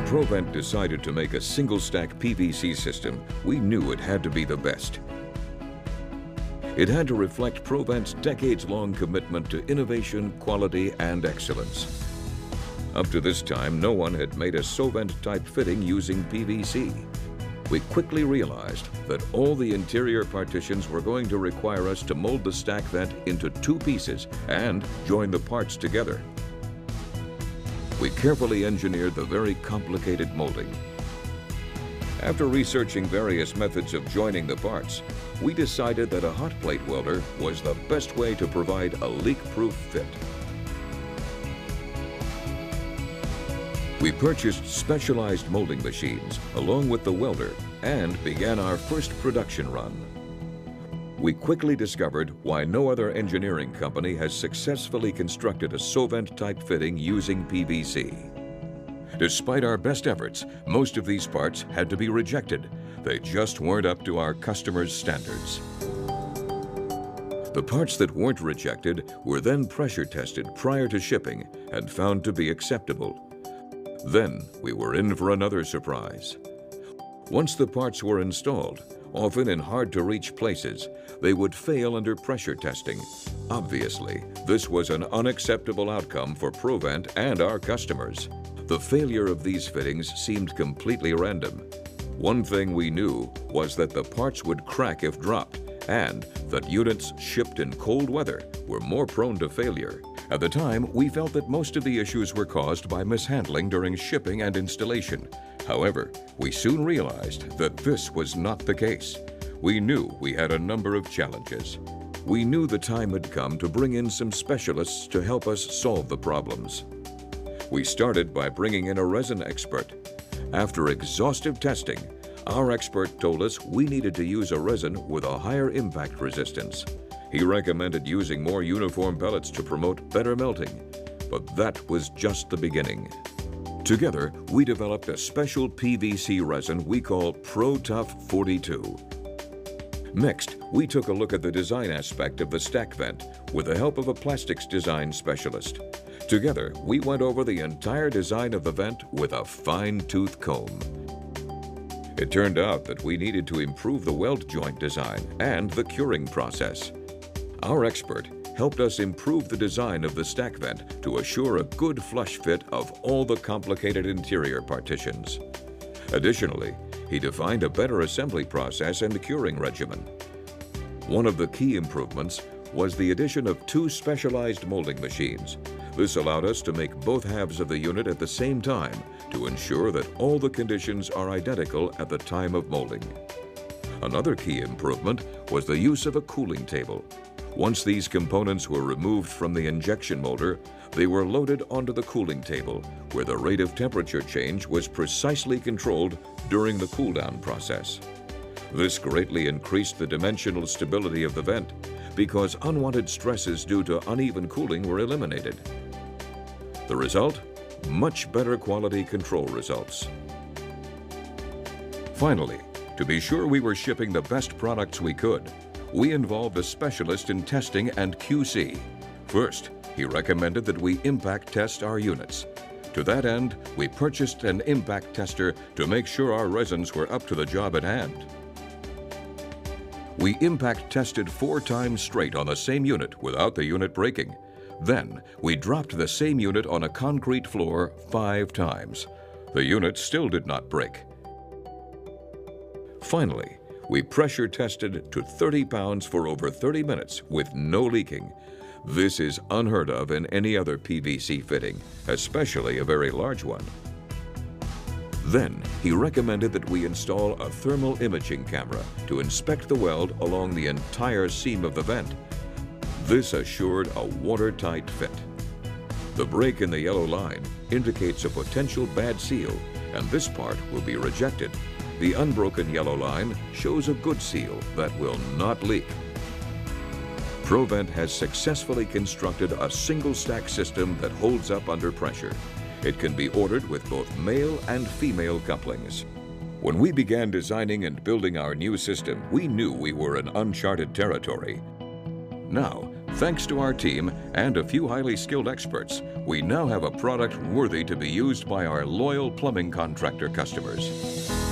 ProVent decided to make a single-stack PVC system, we knew it had to be the best. It had to reflect ProVent's decades-long commitment to innovation, quality, and excellence. Up to this time, no one had made a Sovent-type fitting using PVC. We quickly realized that all the interior partitions were going to require us to mold the stack vent into two pieces and join the parts together. We carefully engineered the very complicated molding. After researching various methods of joining the parts, we decided that a hot plate welder was the best way to provide a leak-proof fit. We purchased specialized molding machines along with the welder and began our first production run. We quickly discovered why no other engineering company has successfully constructed a Sovent-type fitting using PVC. Despite our best efforts, most of these parts had to be rejected. They just weren't up to our customers' standards. The parts that weren't rejected were then pressure tested prior to shipping and found to be acceptable. Then we were in for another surprise. Once the parts were installed, often in hard-to-reach places, they would fail under pressure testing. Obviously, this was an unacceptable outcome for ProVent and our customers. The failure of these fittings seemed completely random. One thing we knew was that the parts would crack if dropped, and that units shipped in cold weather were more prone to failure. At the time, we felt that most of the issues were caused by mishandling during shipping and installation. However, we soon realized that this was not the case. We knew we had a number of challenges. We knew the time had come to bring in some specialists to help us solve the problems. We started by bringing in a resin expert. After exhaustive testing, our expert told us we needed to use a resin with a higher impact resistance. He recommended using more uniform pellets to promote better melting, but that was just the beginning. Together, we developed a special PVC resin we call ProTough 42. Next, we took a look at the design aspect of the stack vent with the help of a plastics design specialist. Together, we went over the entire design of the vent with a fine-tooth comb. It turned out that we needed to improve the weld joint design and the curing process. Our expert helped us improve the design of the stack vent to assure a good flush fit of all the complicated interior partitions. Additionally, he defined a better assembly process and curing regimen. One of the key improvements was the addition of two specialized molding machines. This allowed us to make both halves of the unit at the same time to ensure that all the conditions are identical at the time of molding. Another key improvement was the use of a cooling table. Once these components were removed from the injection molder, they were loaded onto the cooling table, where the rate of temperature change was precisely controlled during the cool-down process. This greatly increased the dimensional stability of the vent because unwanted stresses due to uneven cooling were eliminated. The result? Much better quality control results. Finally, to be sure we were shipping the best products we could, we involved a specialist in testing and QC. First, he recommended that we impact test our units. To that end, we purchased an impact tester to make sure our resins were up to the job at hand. We impact tested 4 times straight on the same unit without the unit breaking. Then, we dropped the same unit on a concrete floor 5 times. The unit still did not break. Finally, we pressure tested to 30 pounds for over 30 minutes with no leaking. This is unheard of in any other PVC fitting, especially a very large one. Then, he recommended that we install a thermal imaging camera to inspect the weld along the entire seam of the vent. This assured a watertight fit. The break in the yellow line indicates a potential bad seal, and this part will be rejected. The unbroken yellow line shows a good seal that will not leak. ProVent has successfully constructed a single stack system that holds up under pressure. It can be ordered with both male and female couplings. When we began designing and building our new system, we knew we were in uncharted territory. Now, Thanks to our team and a few highly skilled experts, we now have a product worthy to be used by our loyal plumbing contractor customers.